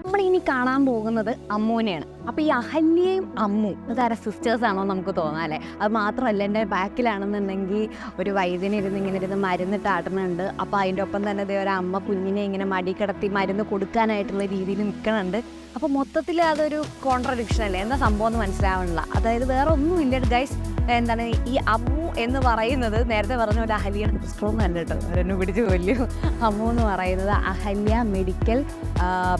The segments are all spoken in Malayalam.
നമ്മളിനി കാണാൻ പോകുന്നത് അമ്മൂനെയാണ്. അപ്പോൾ ഈ അഹല്യയും അമ്മു അതാരെ സിസ്റ്റേഴ്സ് ആണോ നമുക്ക് തോന്നാം അല്ലേ? അത് മാത്രമല്ല, എൻ്റെ ബാക്കിലാണെന്നുണ്ടെങ്കിൽ ഒരു വൈദ്യനെ ഇങ്ങനെ ഇരുന്ന് മരുന്നിട്ട് ആട്ടുന്നുണ്ട്. അപ്പോൾ അതിൻ്റെ ഒപ്പം തന്നെ ഇതേ ഒരു അമ്മ കുഞ്ഞിനെ ഇങ്ങനെ മടി കിടത്തി മരുന്ന് കൊടുക്കാനായിട്ടുള്ള രീതിയിൽ നിൽക്കണുണ്ട്. അപ്പോൾ മൊത്തത്തിൽ അതൊരു കോൺട്രഡിക്ഷൻ അല്ലേ? എന്താ സംഭവം എന്ന് മനസ്സിലാവണില്ല. അതായത് വേറെ ഒന്നുമില്ല ഗൈസ്, എന്താണ് ഈ അമ്മു എന്ന് പറയുന്നത്, നേരത്തെ പറഞ്ഞ പോലെ അഹല്യ സിസ്റ്ററൊന്നും അല്ല കേട്ടോ, അവരെന്നെ പിടിച്ച് കൊല്ലും. അമ്മു എന്ന് പറയുന്നത് അഹല്യ മെഡിക്കൽ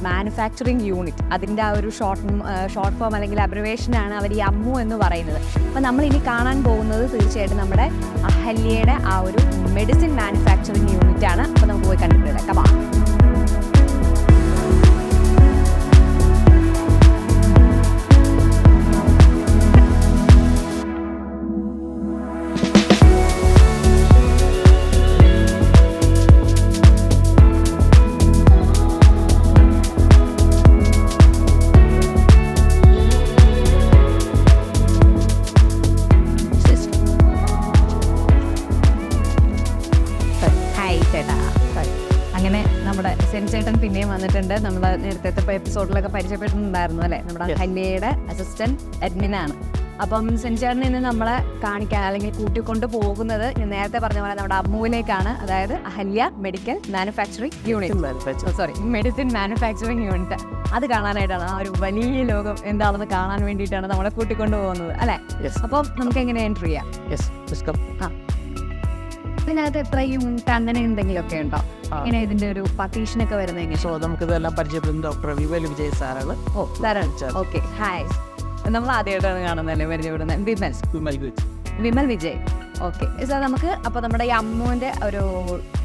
മാനുഫാക്ചറിങ് യൂണിറ്റ്, അതിൻ്റെ ആ ഒരു ഷോർട്ട് ഫോം അല്ലെങ്കിൽ അബ്രിവേഷനാണ് അവർ ഈ അമ്മു എന്ന് പറയുന്നത്. അപ്പോൾ നമ്മളിനി കാണാൻ പോകുന്നത് തീർച്ചയായിട്ടും നമ്മുടെ അഹല്യയുടെ ആ ഒരു മെഡിസിൻ മാനുഫാക്ചറിങ് യൂണിറ്റാണ്. അപ്പോൾ നമുക്ക് പോയി കണ്ടിട്ട് വരാം. കമാ അങ്ങനെ നമ്മുടെ സെൻചേട്ടൻ പിന്നെയും വന്നിട്ടുണ്ട്. നമ്മൾ നേരത്തെ എപ്പിസോഡിലൊക്കെ പരിചയപ്പെട്ടിട്ടുണ്ടായിരുന്നു അല്ലേ? നമ്മുടെ അഹല്യയുടെ അസിസ്റ്റന്റ് അഡ്മിനാണ്. അപ്പം സെൻചേട്ടൻ ഇന്ന് നമ്മളെ കാണിക്കാൻ അല്ലെങ്കിൽ കൂട്ടിക്കൊണ്ട് പോകുന്നത് ഞാൻ നേരത്തെ പറഞ്ഞ പോലെ നമ്മുടെ അമ്മുവിലേക്കാണ്. അതായത് Ahalya medical manufacturing unit, medicine manufacturing unit. അത് കാണാനായിട്ടാണ്, ആ ഒരു വലിയ ലോകം എന്താണെന്ന് കാണാൻ വേണ്ടിയിട്ടാണ് നമ്മളെ കൂട്ടിക്കൊണ്ട് പോകുന്നത് അല്ലേ? അപ്പം നമുക്ക് എങ്ങനെ എൻട്രി ചെയ്യാം? ഇതിനകത്ത് എത്ര യൂണിറ്റ് അങ്ങനെ എന്തെങ്കിലുമൊക്കെ ഉണ്ടോ? ഇങ്ങനെ ഇതിന്റെ ഒരു പട്ടീഷനൊക്കെ വരുന്നെങ്കിൽ നമുക്ക് ഇതെല്ലാം പരിചയപ്പെടുന്ന ഡോക്ടർ വിമൽ വിജയ് സാറാണ്. ഓ സാറാണ്. Okay, hi. നമ്മൾ ആദ്യമായിട്ടാണ് കാണുന്നതല്ലേ പരിചയപ്പെടുന്നത്? വിമൽ വിജയ്. ഓക്കെ സാർ, നമുക്ക് അപ്പോൾ നമ്മുടെ ഈ അമ്മുവിൻ്റെ ഒരു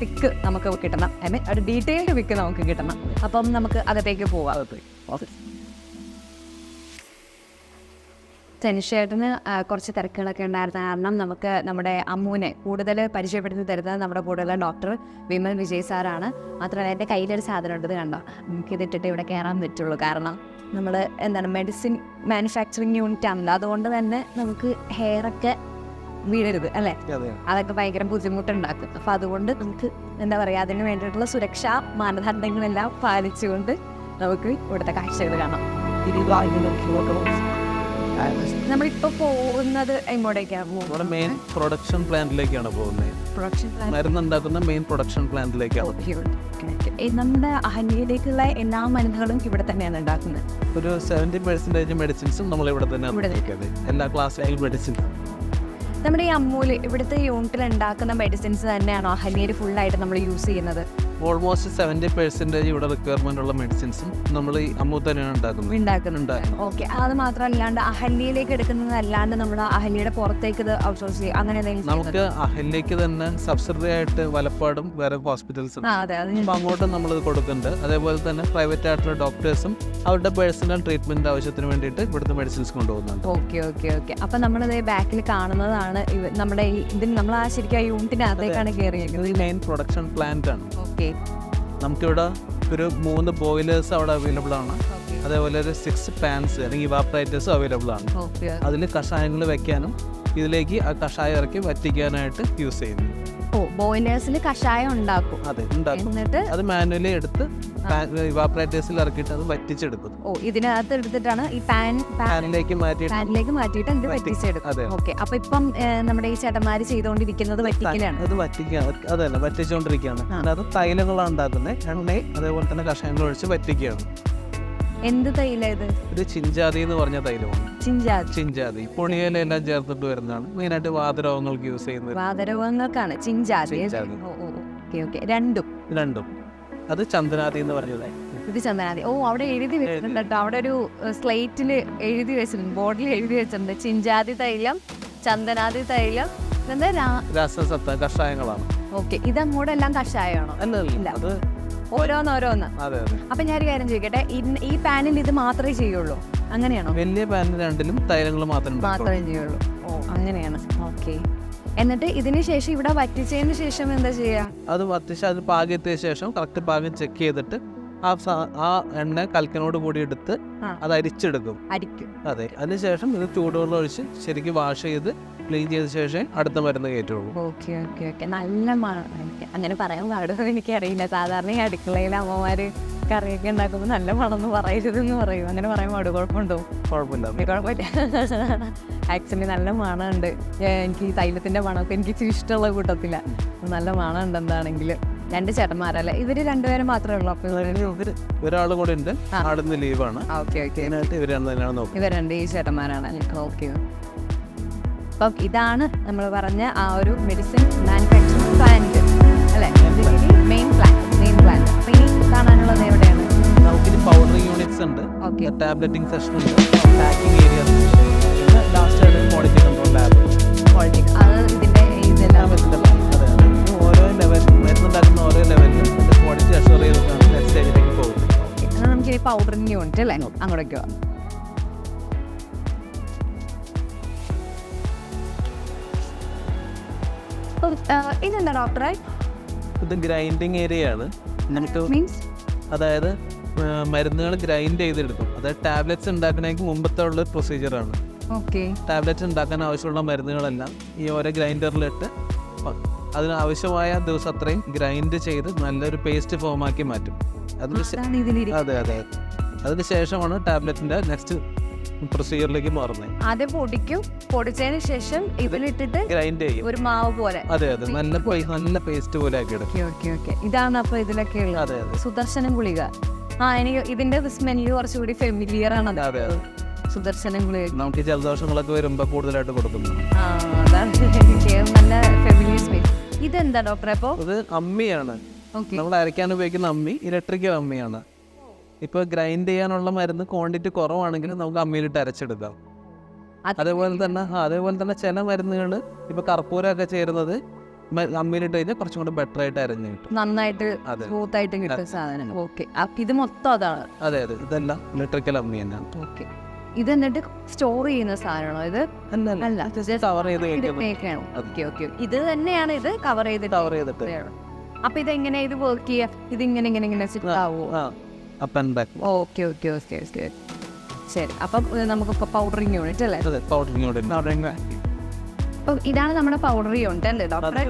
പിക്ക് നമുക്ക് കിട്ടണം, ഐ മീൻ ഒരു ഡീറ്റെയിൽഡ് പിക്ക് നമുക്ക് കിട്ടണം. അപ്പം നമുക്ക് അകത്തേക്ക് പോവാം. സെൻഷേട്ടന് കുറച്ച് തിരക്കുകളൊക്കെ ഉണ്ടായിരുന്ന കാരണം നമുക്ക് നമ്മുടെ അമ്മുവിനെ കൂടുതൽ പരിചയപ്പെടുത്തി തരുന്നത് നമ്മുടെ കൂടുതൽ ഡോക്ടർ വിമൽ വിജയ് സാറാണ്. മാത്രമല്ല എൻ്റെ കയ്യിലൊരു സാധനം ഉണ്ട്, ഇത് കണ്ടോ, നമുക്കിതിട്ടിട്ട് ഇവിടെ കയറാൻ പറ്റുള്ളൂ. കാരണം നമ്മൾ എന്താണ് മെഡിസിൻ മാനുഫാക്ചറിങ് യൂണിറ്റ് ആണല്ലോ, അതുകൊണ്ട് തന്നെ നമുക്ക് ഹെയറൊക്കെ വീഴരുത് അല്ലേ? അതൊക്കെ ഭയങ്കര ബുദ്ധിമുട്ടുണ്ടാക്കും. അപ്പം അതുകൊണ്ട് നമുക്ക് എന്താ പറയുക, അതിന് വേണ്ടിയിട്ടുള്ള സുരക്ഷാ മാനദണ്ഡങ്ങളെല്ലാം പാലിച്ചുകൊണ്ട് നമുക്ക് ഇവിടുത്തെ കാഴ്ചകൾ കാണാം. നമ്മളിപ്പോ പോകുന്നത് എങ്ങോട്ടേക്കാണ്? മെയിൻ പ്രൊഡക്ഷൻ പ്ലാന്റിലേക്കാണ് പോകുന്നത്. മരുന്നുണ്ടാക്കുന്ന മെയിൻ പ്രൊഡക്ഷൻ പ്ലാന്റിലേക്കാണ്. നമ്മുടെ അഹല്യയിലേക്കുള്ള എല്ലാ മരുന്നുകളും ഇവിടെ തന്നെയാണ് ഉണ്ടാക്കുന്നത്. ഒരു 70% മെഡിസിൻസും നമ്മൾ ഇവിടെ തന്നെ, എല്ലാ ക്ലാസ്സിലെയും മെഡിസിൻസ്. നമ്മുടെ ഈ അമ്മൂല് ഇവിടുത്തെ യൂണിറ്റിൽ ഉണ്ടാക്കുന്ന മെഡിസിൻസ് തന്നെയാണോ അഹല്യയിൽ ഫുള്ളായിട്ട് നമ്മൾ യൂസ് ചെയ്യുന്നത്? ഓൾമോസ്റ്റ് 70% ഇവിടെ റിക്വയർമെന്റ് ഉള്ള മെഡിസിൻസും നമ്മൾ ഈ അമ്മു തന്നെയാണ് ഉണ്ടാക്കുന്നുണ്ട്. ഓക്കെ, അത് മാത്രമല്ലാണ്ട് അഹല്യയിലേക്ക് എടുക്കുന്നതല്ലാണ്ട് നമ്മൾ അഹല്യയുടെ പുറത്തേക്ക് ഇത് ഔട്ട്സോഴ്സ് ചെയ്യും, അങ്ങനെ നമുക്ക് അഹല്യക്ക് തന്നെ സബ്സിഡറി ആയിട്ട് വലപ്പാടും വേറെ ഹോസ്പിറ്റൽസ് ഉണ്ട്, അപ്പോൾ അങ്ങോട്ടും നമ്മളിത് കൊടുക്കുന്നുണ്ട്. അതേപോലെ തന്നെ പ്രൈവറ്റ് ആയിട്ടുള്ള ഡോക്ടേഴ്സും അവരുടെ പേഴ്സണൽ ട്രീറ്റ്മെന്റ് ആവശ്യത്തിന് വേണ്ടിയിട്ട് ഇവിടുത്തെ മെഡിസിൻസ് കൊണ്ടുപോകുന്നുണ്ട്. ഓക്കെ. അപ്പം നമ്മളിത് ബാക്കിൽ കാണുന്നതാണ് നമ്മുടെ നമ്മൾ ആ ശരിക്കും ആ യൂണിറ്റിനകത്തേക്കാണ് കയറിയത്. മെയിൻ പ്രൊഡക്ഷൻ പ്ലാന്റ് ആണ്. ഓക്കെ, നമുക്കിവിടെ ഒരു 3 ബോയിലേഴ്സ് അവിടെ അവൈലബിൾ ആണ്. അതേപോലെ ഒരു 6 പാൻസ് അല്ലെങ്കിൽ ഇവാപ്പറേറ്റേഴ്സും അവൈലബിൾ ആണ്. അതിൽ കഷായങ്ങൾ വെക്കാനും ഇതിലേക്ക് ആ കഷായം ഇറക്കി വറ്റിക്കാനായിട്ട് യൂസ് ചെയ്യുന്നു. ബോയിലേഴ്സിൽ കഷായം ഉണ്ടാക്കും. അതെ, ഉണ്ടാക്കും. എന്നിട്ട് അത് മാനുവലി എടുത്ത് ഇവാപ്പറേറ്റേഴ്സിൽ ഇറക്കിയിട്ട് അത് വറ്റിച്ചെടുക്കും. ഇതിനകത്ത് എടുത്തിട്ടാണ് ഈ പാനിലേക്ക് മാറ്റിയിട്ട് ഇത് വറ്റിച്ചെടുക്കും. ഓക്കെ, അപ്പൊ ഇപ്പം നമ്മുടെ ഈ ചേട്ടന്മാര് ചെയ്തുകൊണ്ടിരിക്കുന്നത് വറ്റിക്കലാണ്. അത് അതല്ല, വറ്റിച്ചുകൊണ്ടിരിക്കുകയാണ്. അത് തൈലങ്ങളാണ് ഉണ്ടാക്കുന്നത്. എണ്ണ അതേപോലെ തന്നെ കഷായങ്ങൾ ഒഴിച്ച് വറ്റിക്കുകയാണ്. എന്ത് തൈല ഇത്? ഇത് ചിഞ്ചാതി എന്ന് പറഞ്ഞ തൈലമാണ്. ചിഞ്ചാതി പൊണിയിലെല്ലാം ചേർത്തിട്ട് വരുന്നതാണ്. മെയിനായിട്ട് വാതരോഗങ്ങൾക്ക് യൂസ് ചെയ്യുന്നത്. വാതരോഗങ്ങൾക്കാണ് ചിഞ്ചാതി. രണ്ടും അത് ചന്ദനാതി എന്ന് പറഞ്ഞത്. ഇത് ചന്ദനാതി. അവിടെ എഴുതി വെച്ചിട്ടുണ്ട് കേട്ടോ, അവിടെ ഒരു സ്ലേറ്റില് എഴുതി വെച്ചിട്ടുണ്ട്, ബോർഡിൽ എഴുതി വെച്ചിട്ടുണ്ട് ചിഞ്ചാതി തൈലം, ചന്ദനാതി തൈലം, രാസസത്ത കഷായങ്ങളാണ്. ഓക്കെ, ഇതങ്ങോട്ട് എല്ലാം കഷായമാണോ? അത് ഓരോന്ന്. അപ്പൊ ഞാനൊരു കാര്യം ചോദിക്കട്ടെ, ഈ പാനിൽ ഇത് മാത്രമേ ചെയ്യുള്ളൂ, അങ്ങനെയാണോ? വലിയ പാനിൽ രണ്ടിലും തൈലങ്ങൾ മാത്രമേ ചെയ്യുള്ളൂ. അങ്ങനെയാണ്. ഓക്കെ, എന്നിട്ട് ഇതിന് ശേഷം ഇവിടെ വറ്റിച്ചതിന് ശേഷം എന്താ ചെയ്യാ? അത് വറ്റിച്ച് അത് പാകത്തിന് ശേഷം കറക്റ്റ് പാകം ചെക്ക് ചെയ്തിട്ട് ആ എണ്ണ കൽക്കനോട് കൂടി എടുത്ത് അത് അരിച്ചെടുക്കും. അതെ, അതിനുശേഷം ഇത് ചൂടുവെള്ളം ഒഴിച്ച് ശരിക്കും വാഷ് ചെയ്ത് ക്ലീൻ ചെയ്ത ശേഷം അടുത്ത മരുന്ന് കയറ്റുള്ളൂ. Okay okay okay. നല്ല മണം. അങ്ങനെ പറയാൻ പാടുമോ എനിക്കറിയില്ല. സാധാരണ ഈ അടുക്കളയിൽ അമ്മമാര് കറിയൊക്കെ ഉണ്ടാക്കുമ്പോൾ നല്ല മണം എന്ന് പറയരുതെന്ന് പറയും. അങ്ങനെ പറയാൻ പാടും? കുഴപ്പമുണ്ടോ? കുഴപ്പമില്ല. കുഴപ്പമില്ല. ആക്ച്വലി നല്ല മണമുണ്ട്. എനിക്ക് ഈ തൈലത്തിന്റെ മണമൊക്കെ എനിക്ക് ഇഷ്ടമുള്ള കൂട്ടത്തില്ല. നല്ല മണമുണ്ട്. എന്താണെങ്കിലും 2 ചേട്ടന്മാരല്ലേ? ഇവര് 2 പേരും മാത്രമേ ഉള്ളൂ? അപ്പൊ ഒരാൾ കൂടെ ഉണ്ട്, ആടുന്ന് ലീവാണ്. Okay okay. ഇവർ നോക്കുന്നത്. ഇവർ 2 ഈ ചേട്ടന്മാരാണ്. ഓക്കെ. അപ്പം ഇതാണ് നമ്മൾ പറഞ്ഞ ആ ഒരു മെഡിസിൻ മാനുഫാക്ചറിംഗ് പ്ലാന്റ് അല്ലേ? Main plant. അപ്പൊ ഇനി കാണാനുള്ളത് എവിടെയാണ്? നമുക്കിനി പൗഡറിംഗ് യൂണിറ്റ്സ് ഉണ്ട്, ടാബ്ലറ്റിംഗ് സെഷൻ ഉണ്ട്, പാക്കിംഗ് ഏരിയ, ലാസ്റ്റ് ആയിട്ട് ക്വാളിറ്റി കൺട്രോൾ ലാബ്. അത് ഇതിന്റെ ഇതെല്ലാം ഓരോ ലെവൽ മരുന്നുണ്ടാക്കുന്ന ഓരോ ലെവലിലും ക്വാളിറ്റി അഷ്യൂർ ചെയ്തിട്ടാണ് നെക്സ്റ്റ് സ്റ്റേജിലേക്ക് പോകുന്നത്. എന്നാൽ നമുക്ക് ഈ പൗഡറിംഗ് യൂണിറ്റ് അല്ലേ, അങ്ങോട്ടേക്ക് പോവാം. ഇതെന്താ ഡോക്ടറെ? ഇത് ഗ്രൈൻഡിങ് ഏരിയയാണ്. നമുക്ക് മീൻസ് അതായത് മരുന്നുകൾ ഗ്രൈൻഡ് ചെയ്തെടുക്കും. അതായത് ടാബ്ലറ്റ്സ് ഉണ്ടാക്കുന്നതിന് മുമ്പത്തെ ഉള്ള പ്രൊസീജിയറാണ്. ടാബ്ലറ്റ്സ് ഉണ്ടാക്കാൻ ആവശ്യമുള്ള മരുന്നുകളെല്ലാം ഈ ഓരോ ഗ്രൈൻഡറിലിട്ട് അതിനാവശ്യമായ ദിവസം അത്രയും ഗ്രൈൻഡ് ചെയ്ത് നല്ലൊരു പേസ്റ്റ് ഫോമാക്കി മാറ്റും. അതെ അതെ. അതിന് ശേഷമാണ് ടാബ്ലറ്റിന്റെ നെക്സ്റ്റ് പ്രൊസീജിയറിലേക്ക് മാറുന്നത്. ആദ്യം പൊടിച്ചതിന് ശേഷം ഇതിലിട്ടിട്ട് ഗ്രൈൻഡ് ചെയ്യും, ഒരു മാവ് പോലെ. അതെ അതെ, നല്ല പേസ്റ്റ് പോലെ ആക്കി എടുക്കും. ഇതാണ് അപ്പൊ ഇതിലൊക്കെ ഉള്ളത് സുദർശനം ഗുളിക. എനിക്ക് ഇതിന്റെ സ്മെല്ല് കുറച്ചുകൂടി ഫെമിലിയർ ആണ്. അതെ, സുദർശനം ഗുളിക നമുക്ക് ജലദോഷങ്ങളൊക്കെ വരുമ്പോ കൂടുതലായിട്ട് കൊടുക്കുന്നു. അതാണ് നല്ല ഫെമിലിയർ സ്മെൽ. ഇതെന്താ ഡോക്ടറെ? അപ്പോ ഇത് അമ്മിയാണ്. നമ്മൾ അരയ്ക്കാൻ ഉപയോഗിക്കുന്ന അമ്മി ഇലക്ട്രിക്കൽ അമ്മിയാണ്. ഇപ്പൊ ഗ്രൈൻഡ് ചെയ്യാനുള്ള മരുന്ന് ക്വാണ്ടിറ്റി കുറവാണെങ്കിൽ നമുക്ക് അമ്മിയിലിട്ട് അരച്ചെടുക്കാം. അതേപോലെ തന്നെ ചില മരുന്നുകൾ ഇപ്പൊ കർപ്പൂരമൊക്കെ ചേരുന്നത് അമ്മിയിലിട്ട് കഴിഞ്ഞാൽ കുറച്ചും കൂടെ ബെറ്റർ ആയിട്ട് അരഞ്ഞു കിട്ടും, നന്നായിട്ട് സ്മൂത്ത് ആയിട്ട് കിട്ടും സാധനം. ഓക്കെ. അപ്പൊ ഇത് മൊത്തം അതാണ്? അതെ അതെ, ഇതെല്ലാം ഇലക്ട്രിക്കൽ അമ്മി തന്നെയാണ്. ഓക്കെ. ഇത് എന്നിട്ട് സ്റ്റോർ ചെയ്യുന്ന സാധനമാണോ ഇത്? അല്ല, കവർ ചെയ്ത്. ഇത് തന്നെയാണ് ഇത് കവർ ചെയ്തിട്ട്. അപ്പൊ ഇതെങ്ങനെ ഇത് വർക്ക് ചെയ്യാ? ഇത് ഇങ്ങനെ ആവോ? Okay okay okay okay. ശരി. അപ്പം നമുക്ക് പൗഡറിംഗ് യൂണിറ്റ് അല്ലേ? പൗഡറിംഗ് യൂണിറ്റ്. അപ്പം ഇതാണ് നമ്മുടെ പൗഡർ യൂണിറ്റ് അല്ലേ ഡോക്ടറെ?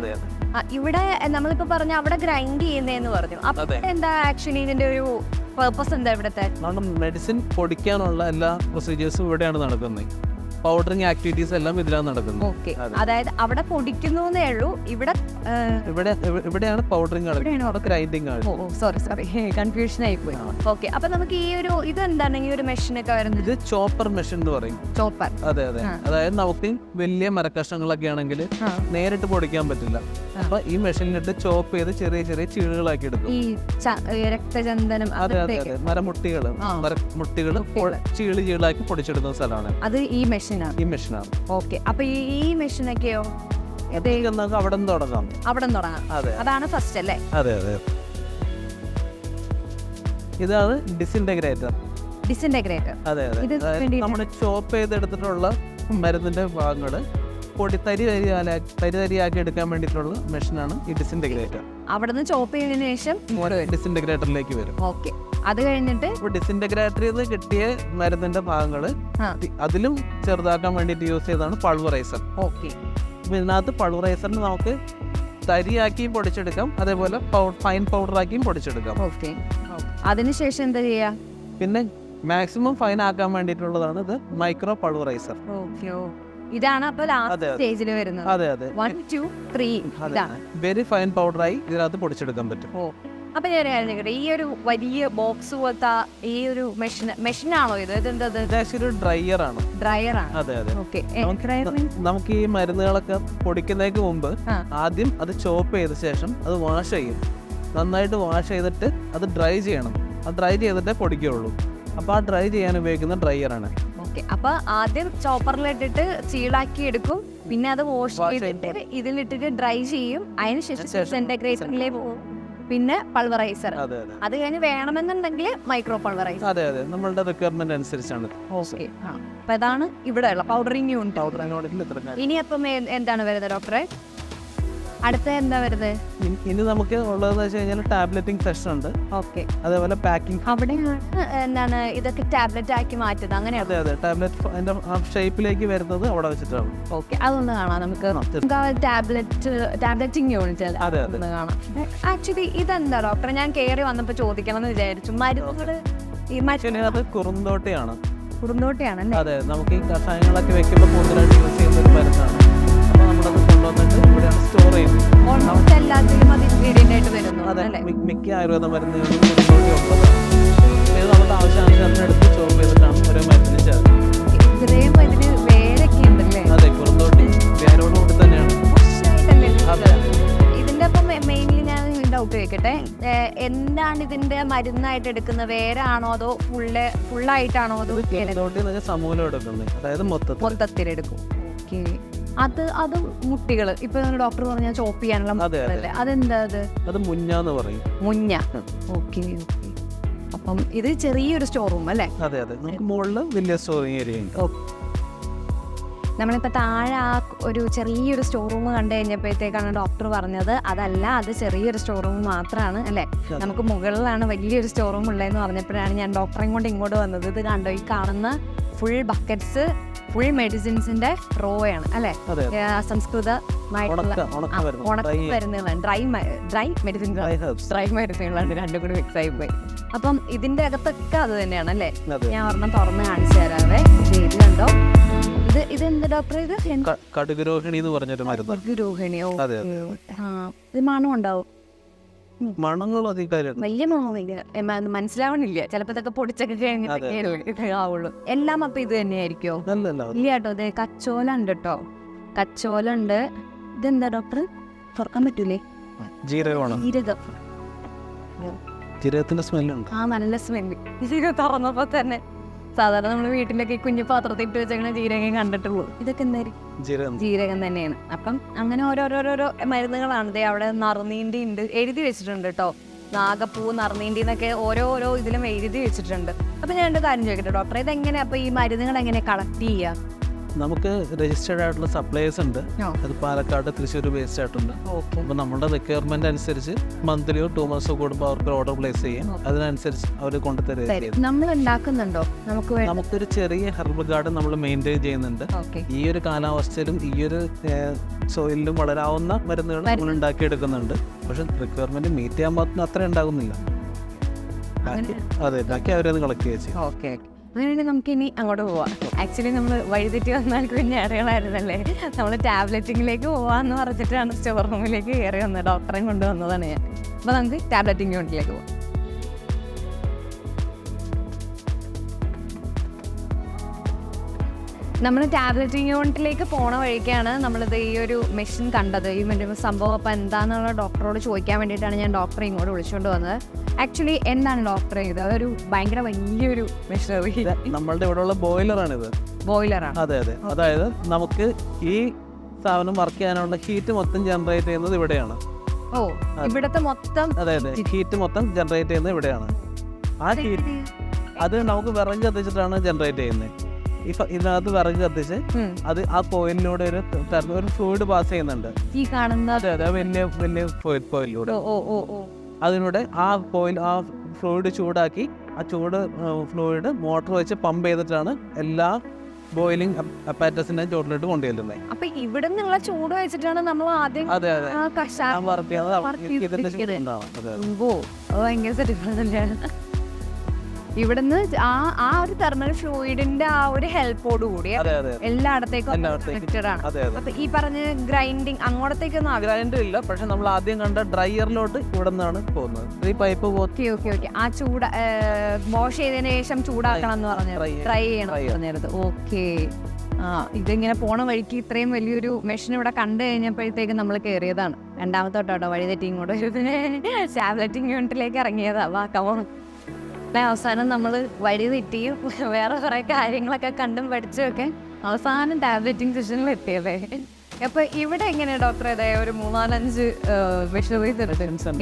ഇവിടെ നമ്മളിപ്പോ പറഞ്ഞ അവിടെ ഗ്രൈൻഡ് ചെയ്യുന്നതെന്ന് പറഞ്ഞു. അപ്പൊ എന്താ ആക്ച്വലി ഇതിന്റെ ഒരു പർപ്പസ് എന്താ? ഇവിടുത്തെ മെഡിസിൻ പൊടിക്കാനുള്ള എല്ലാ പ്രൊസീജിയേഴ്സും ഇവിടെയാണ് നടക്കുന്നത്. പൗഡറിംഗ് ആക്ടിവിറ്റീസ് എല്ലാം ഇതിലാണ് നടക്കുന്നത്. ഓക്കെ. അതായത് അവിടെ പൊടിക്കുന്നേ ഉള്ളൂ, ഇവിടെയാണ് പൗഡറിംഗ്, ഗ്രൈൻഡിങ് ആണ്. സോറി കൺഫ്യൂഷൻ ആയി പോയി. ഓക്കെ. അപ്പൊ നമുക്ക് ഈ ഒരു ഇതെന്താണ് ഈ ഒരു മെഷീനൊക്കെ വരുന്നത്? ഇത് ചോപ്പർ മെഷീൻ എന്ന് പറയും. ചോപ്പർ. അതെ അതെ. അതായത് നമുക്ക് വലിയ മരക്കഷ്ണങ്ങളൊക്കെ ആണെങ്കിൽ നേരിട്ട് പൊടിക്കാൻ പറ്റില്ല. അപ്പൊ ഈ മെഷീനിലിട്ട് ചോപ്പ് ചെയ്ത് ചെറിയ ചെറിയ ചീളുകളാക്കി എടുക്കും. ഈ രക്തചന്ദനം, മരമുട്ടികള് ചീളാക്കി പൊടിച്ചെടുക്കുന്ന സ്ഥലമാണ് അത്. ഈ മെഷീനാണ്. ഓക്കെ. അപ്പൊ ഈ മെഷീനൊക്കെയോ അവിടെ തുടങ്ങാം. അതാണ് ഫസ്റ്റ് അല്ലേ? അതെ അതെ. ഇതാണ് ഡിസിൻറ്റഗ്രേറ്റർ. അതെ അതെ. നമ്മുടെ ചോപ്പ് ചെയ്തെടുത്തിട്ടുള്ള മരുന്നിന്റെ ഭാഗങ്ങള് തരിയാക്കി എടുക്കാൻ വേണ്ടിയിട്ടുള്ള മെഷീനാണ് ഈ ഡിസിൻറ്റഗ്രേറ്റർ. അവിടെ നിന്ന് ചോപ്പ് ചെയ്തതിനു ശേഷം ഡിസിൻറ്റഗ്രേറ്ററിലേക്ക് വരും. ഓക്കെ. അത് കഴിഞ്ഞിട്ട് ഡിസിൻറ്റഗ്രേറ്ററിൽ നിന്ന് കിട്ടിയ മരുന്നിന്റെ ഭാഗങ്ങള് അതിലും ചെറുതാക്കാൻ വേണ്ടിയിട്ട് യൂസ് ചെയ്തതാണ് പൾവറൈസർ. ഓക്കെ. ഇതിനകത്ത് പൾവറൈസറിന് നമുക്ക് തരിയാക്കിയും പൊടിച്ചെടുക്കാം, അതേപോലെ ഫൈൻ പൗഡറാക്കിയും പൊടിച്ചെടുക്കാം. ഓക്കെ. അതിനുശേഷം എന്താ ചെയ്യാ? പിന്നെ മാക്സിമം ഫൈൻ ആക്കാൻ വേണ്ടിയിട്ടുള്ളതാണ് ഇത് മൈക്രോ പൾവറൈസർ. ഓക്കെ. ഇതാണ് അപ്പൊ ലാസ്റ്റ് സ്റ്റേജിൽ വരുന്നത്. അതെ അതെ. 1 2 3 ഇതാണ് വെരി ഫൈൻ പൗഡറായി ഇതിനകത്ത് പൊടിച്ചെടുക്കാൻ പറ്റും. അപ്പൊ ഞാൻ ഈ ഒരു വലിയ ബോക്സ് പോലത്തെ ഈ ഒരു മെഷീനാണോ ഇത്? ഇതൊരു ഡ്രയർ ആണ്. അതെ അതെ. നമുക്ക് ഈ മരുന്നുകളൊക്കെ പൊടിക്കുന്നതിന് മുമ്പ് ആദ്യം അത് ചോപ്പ് ചെയ്ത ശേഷം അത് വാഷ് ചെയ്യും. നന്നായിട്ട് വാഷ് ചെയ്തിട്ട് അത് ഡ്രൈ ചെയ്യണം. അത് ഡ്രൈ ചെയ്തിട്ടേ പൊടിക്കുകയുള്ളൂ. അപ്പൊ ആ ഡ്രൈ ചെയ്യാൻ ഉപയോഗിക്കുന്ന ഡ്രയറാണ്. അപ്പൊ ആദ്യം ചോപ്പറിലിട്ടിട്ട് ചീളാക്കി എടുക്കും, പിന്നെ അത് വാഷ് ചെയ്തിട്ട് ഇതിലിട്ടിട്ട് ഡ്രൈ ചെയ്യും. അതിനുശേഷം ഡിസിൻറ്റഗ്രേറ്ററിലേ പോകും, പിന്നെ പൾവറൈസർ. അത് കഴിഞ്ഞ് വേണമെന്നുണ്ടെങ്കിൽ മൈക്രോ പൾവറൈസർ. അതെ അതെ, നമ്മളുടെ റിക്വയർമെന്റ് അനുസരിച്ചാണ്. ഓക്കെ. അപ്പൊ ഇതാണ് ഇവിടെയുള്ള പൗഡറിംഗ് യൂണിറ്റ്. ഇനി അപ്പം എന്താണ് വരുന്നത് ഡോക്ടറെ? അടുത്ത എന്താ വരുന്നത്? ഇനി നമുക്ക് ഉള്ളതെന്ന് വെച്ച് കഴിഞ്ഞാൽ ടാബ്ലറ്റിംഗ് സെഷൻ ഉണ്ട്. ഓക്കെ, അതേപോലെ പാക്കിംഗ്. അവിടെയാണ് എന്താണ് ഇതൊക്കെ ടാബ്ലറ്റ് ആക്കി മാറ്റുന്നത്, അങ്ങനെയാണ്? അതെ അതെ, ടാബ്ലറ്റ് അതിന്റെ ആ ഷേപ്പിലേക്ക് വരുന്നത് അവിടെ വെച്ചിട്ടാണ്. ഓക്കെ, അതൊന്ന് കാണാം നമുക്ക്. ടാബ്ലറ്റിംഗ് യൂണിറ്റ് ഒന്ന് കാണാം. ആക്ച്വലി ഇതെന്താ ഡോക്ടർ, ഞാൻ കയറി വന്നപ്പോൾ ചോദിക്കണം എന്ന് വിചാരിച്ചു. മരുന്നുകള് അത് കുറുന്തോട്ടിയാണ്. കുറുന്തോട്ടിയാണല്ലേ? അതെ, നമുക്ക് ഈ കഷായങ്ങളൊക്കെ വെക്കുമ്പോൾ കൂടുതലായിട്ട് യൂസ് ചെയ്യുന്ന ഒരു മരുന്നാണ്. അപ്പോൾ നമ്മളത് കൊണ്ടുവന്നിട്ട് ഇവിടെയാണ് സ്റ്റോർ ചെയ്യുന്നത്. എല്ലാത്തിലും അത് ഇൻഗ്രീഡിയൻ്റ് ആയിട്ട് വരുന്നു. അതെ, മിക്ക ആയുർവേദ മരുന്നുകളും കുറുന്തോട്ടി ഉള്ളതാണ്. ഇത് നമ്മുടെ ആവശ്യാനുസരണം എടുത്ത് ചോപ്പ് ചെയ്തിട്ടാണ് ഓരോ മരുന്നിന് ചേർക്കുന്നത്. ഇത്രയും ഇതിന് വേരൊക്കെ ഉണ്ടല്ലേ? അതെ, കുറുന്തോട്ടി വേരോടുകൂടി തന്നെയാണ്. ഇതിന്റെ അപ്പം മെയിൻലി ഞാൻ ഡൗട്ട് ചോദിക്കട്ടെ, എന്താണ് ഇതിന്റെ മരുന്നായിട്ട് എടുക്കുന്നത്? വേരാണോ അതോ ഫുള്ളായിട്ടാണോ അതോ സമൂലം എടുക്കുന്നത്? അതായത് മൊത്തത്തിലെടുക്കും. ഓക്കെ, അത് മുട്ടികള് ഇപ്പൊ ഡോക്ടർ പറഞ്ഞ ചോപ്പ് ചെയ്യാനുള്ള മുട്ടല്ലേ, അതെന്താ? അത് മുഞ്ഞാന്ന് പറയും. മുഞ്ഞ. Okay okay. അപ്പം ഇത് ചെറിയൊരു സ്റ്റോർ റൂം അല്ലേ? അതെ അതെ, നമുക്ക് മുകളിൽ വലിയ സ്റ്റോറിങ് ഏരിയ ഉണ്ട്. നമ്മളിപ്പോൾ താഴെ ആ ഒരു ചെറിയൊരു സ്റ്റോർ റൂം കണ്ടു കഴിഞ്ഞപ്പോഴത്തേക്കാണ് ഡോക്ടർ പറഞ്ഞത് അതല്ല, അത് ചെറിയൊരു സ്റ്റോർ റൂം മാത്രമാണ് അല്ലേ, നമുക്ക് മുകളിലാണ് വലിയൊരു സ്റ്റോർ റൂം ഉള്ളതെന്ന് പറഞ്ഞപ്പോഴാണ് ഞാൻ ഡോക്ടറെയും കൊണ്ട് ഇങ്ങോട്ട് വന്നത്. ഇത് കണ്ടോ, ഈ കാണുന്ന ഫുൾ ബക്കറ്റ്സ് ഫുൾ മെഡിസിൻസിന്റെ റോ ആണ് അല്ലേ? സംസ്കൃതമായിട്ടുള്ള ഉണക്ക മരുന്നുകളാണ്, ഡ്രൈ മരുന്നുകളാണ്, രണ്ടും കൂടി മിക്സ് ആയി പോയി. അപ്പം ഇതിന്റെ അകത്തൊക്കെ അത് തന്നെയാണ് അല്ലേ? ഞാൻ ഒരെണ്ണം തുറന്ന് കാണിച്ചു തരാവേ. ഇത് കണ്ടോ, ഇതെന്ത് ഡോക്ടർ? ഇത് കടുകുരോഹിണി എന്ന് പറഞ്ഞൊരു മരുന്ന്. കടുകുരോഹിണിയോ? ഇത് മണം ഉണ്ടാവും? മണങ്ങൾ വലിയ മണമില്ല, മനസ്സിലാവണില്ല. ചിലപ്പോ ഇതൊക്കെ പൊടിച്ചൊക്കെ കഴിഞ്ഞിട്ടുള്ളൂ. എല്ലാം അപ്പൊ ഇത് തന്നെയായിരിക്കോ? ഇല്ല കേട്ടോ, അതെ കച്ചോല ഉണ്ട് കേട്ടോ, കച്ചോല ഉണ്ട്. ഇതെന്താ ഡോക്ടർ, തുറക്കാൻ പറ്റൂലേ? ജീരകത്തിന്റെ സ്മെല്ലുണ്ട്. നല്ല സ്മെല്ല്. ഇത് തുറന്നപ്പോ തന്നെ സാധാരണ നമ്മൾ വീട്ടിലൊക്കെ കുഞ്ഞു പാത്രത്തിൽ ഇട്ട് വെച്ചേക്കണ ജീരകം കണ്ടിട്ടുള്ളൂ. ഇതൊക്കെ എന്തായാലും ജീരകം തന്നെയാണ്. അപ്പം അങ്ങനെ ഓരോരോരോ മരുന്നുകളാണ്. ദേ അവിടെ നറുനീണ്ടി ഉണ്ട്, എഴുതി വെച്ചിട്ടുണ്ട് കേട്ടോ, നാഗപ്പൂ നറുനീണ്ടി എന്നൊക്കെ ഓരോരോ ഇതിലും എഴുതി വെച്ചിട്ടുണ്ട്. അപ്പൊ ഞാൻ രണ്ട് കാര്യം ചോദിക്കട്ടെ ഡോക്ടർ, ഇതെങ്ങനെ അപ്പൊ ഈ മരുന്നുകൾ എങ്ങനെ കളക്ട് ചെയ്യാം? നമുക്ക് രജിസ്റ്റേർഡ് ആയിട്ടുള്ള സപ്ലൈസ് ഉണ്ട്. അത് പാലക്കാട്, തൃശ്ശൂർ ബേസ്ഡ് ആയിട്ടുണ്ട്. അപ്പോൾ നമ്മുടെ റിക്വയർമെന്റ് അനുസരിച്ച് മന്ത്ലിയോ 2 months കൂടുമ്പോൾ അവർക്ക് ഓർഡർ പ്ലേസ് ചെയ്യും. അതിനനുസരിച്ച് അവർ കൊണ്ടുതരും. നമ്മൾ ഉണ്ടാക്കുന്നുണ്ടോ? നമുക്കൊരു ചെറിയ ഹെർബൽ ഗാർഡൻ നമ്മൾ മെയിൻറ്റെയിൻ ചെയ്യുന്നുണ്ട്. ഈ ഒരു കാലാവസ്ഥയിലും ഈ ഒരു സോയിലിലും വളരാവുന്ന മരുന്നുകൾ നമ്മൾ ഉണ്ടാക്കിയെടുക്കുന്നുണ്ട്. പക്ഷെ റിക്വയർമെന്റ് മീറ്റ് ചെയ്യാൻ പറ്റുന്ന അത്ര ഉണ്ടാകുന്നില്ല. അതെ, ബാക്കി അവരത് കളക്ട് ചെയ്യും. ഓക്കെ, അങ്ങനെ നമുക്ക് ഇനി അങ്ങോട്ട് പോവാം. ആക്ച്വലി നമ്മൾ വഴിതെറ്റി വന്നാൽ കുഞ്ഞാടുകളായിരുന്നല്ലേ, നമ്മൾ ടാബ്ലറ്റിങ്ങിലേക്ക് പോവാന്ന് പറഞ്ഞിട്ടാണ് സ്റ്റോർ റൂമിലേക്ക് കയറി വന്നത്. ഡോക്ടറെയും കൊണ്ടുവന്നതാണ് ഞാൻ. അപ്പോൾ നമുക്ക് ടാബ്ലറ്റിംഗ് യൂണിറ്റിലേക്ക് പോവാം. നമ്മൾ ടാബ്ലറ്റിംഗ് യൂണിറ്റിലേക്ക് പോണ വഴിക്കാണ് നമ്മളിത് ഈ ഒരു മെഷീൻ കണ്ടത്. ഈ സംഭവം അപ്പം എന്താണെന്നുള്ള ഡോക്ടറോട് ചോദിക്കാൻ വേണ്ടിയിട്ടാണ് ഞാൻ ഡോക്ടറെ ഇങ്ങോട്ട് വിളിച്ചുകൊണ്ട് വന്നത്. ആക്ച്വലി എന്താണ് ഡോക്ടറെ ഇത്? അതൊരു ഭയങ്കര വലിയൊരു മെഷീനറി. നമ്മളുടെ ഇവിടെയുള്ള ബോയിലറാണിത്. ബോയിലറാണ്? അതെ അതെ. അതായത് നമുക്ക് ഈ സാധനം വർക്ക് ചെയ്യാനുള്ള ഹീറ്റ് മൊത്തം ജനറേറ്റ് ചെയ്യുന്നത് ഇവിടെയാണ്. ഓ, ഇവിടത്തെ മൊത്തം? അതെ അതെ, ഹീറ്റ് മൊത്തം ജനറേറ്റ് ചെയ്യുന്നത് ഇവിടെയാണ്. ആ ഹീറ്റ് അത് നമുക്ക് വിറക് കത്തിച്ചിട്ടാണ് ജനറേറ്റ് ചെയ്യുന്നത്. ഇതിനകത്ത് വിറക് കത്തിച്ച് അത് ആ കോയിലിലൂടെ ഒരു ഫ്ലൂയിഡ് പാസ് ചെയ്യുന്നുണ്ട്. ഈ കാണുന്ന അതെ അതെ, വലിയ കോയിലിലൂടെ അതിലൂടെ ആ ഫ്ലൂയിഡ് ചൂടാക്കി ആ ഫ്ലൂയിഡ് മോട്ടർ വെച്ച് പമ്പ് ചെയ്തിട്ടാണ് എല്ലാ ബോയിലിംഗ് അപ്പാറ്റസിന്റെ ചോട്ടിലിട്ട് കൊണ്ടുവരുന്നത്. അപ്പൊ ഇവിടെ നിന്നുള്ള ചൂട് വെച്ചിട്ടാണ് നമ്മൾ ആദ്യം ഇവിടുന്ന് ആ ഒരു തെർമൽ ഫ്ലൂയിഡിന്റെ ആ ഒരു ഹെൽപ്പോട് കൂടി എല്ലായിടത്തേക്കും കണക്റ്റഡ് ആണ്. അപ്പൊ ഈ പറഞ്ഞ ഗ്രൈൻഡിങ് അങ്ങോട്ടേക്കൊന്നും ഗ്രൈൻഡർ ഇല്ല, പക്ഷെ നമ്മൾ ആദ്യം കണ്ട ഡ്രയറിലോട്ട് ഇവിടെ നിന്നാണ് പോകുന്നത്. ഈ പൈപ്പ് ഓക്കെ ആ ചൂട് വാഷ് ചെയ്തതിനു ശേഷം ചൂടാക്കണം എന്ന് പറഞ്ഞു, ട്രൈ ചെയ്യണം പറഞ്ഞത്. ഓക്കെ, ഇതിങ്ങനെ പോണ വഴിക്ക് ഇത്രയും വലിയൊരു മെഷീൻ ഇവിടെ കണ്ടു കഴിഞ്ഞപ്പോഴത്തേക്ക് നമ്മൾ കയറിയതാണ്. രണ്ടാമത്തെ തൊട്ടോ വഴി തെറ്റി ഇങ്ങോട്ട് ടാബ്ലറ്റിംഗ് യൂണിറ്റിലേക്ക് ഇറങ്ങിയതാ. വാക്കമോ അവസാനം നമ്മൾ വഴി തെറ്റിയും വേറെ കുറെ കാര്യങ്ങളൊക്കെ കണ്ടും പഠിച്ചുമൊക്കെ അവസാനം ടാബ്ലറ്റിംഗ് സെഷനിൽ എത്തിയതേ. അപ്പൊ ഇവിടെ എങ്ങനെയാ ഡോക്ടർ? ഒരു 3-4-5 മെഷീനറീസ്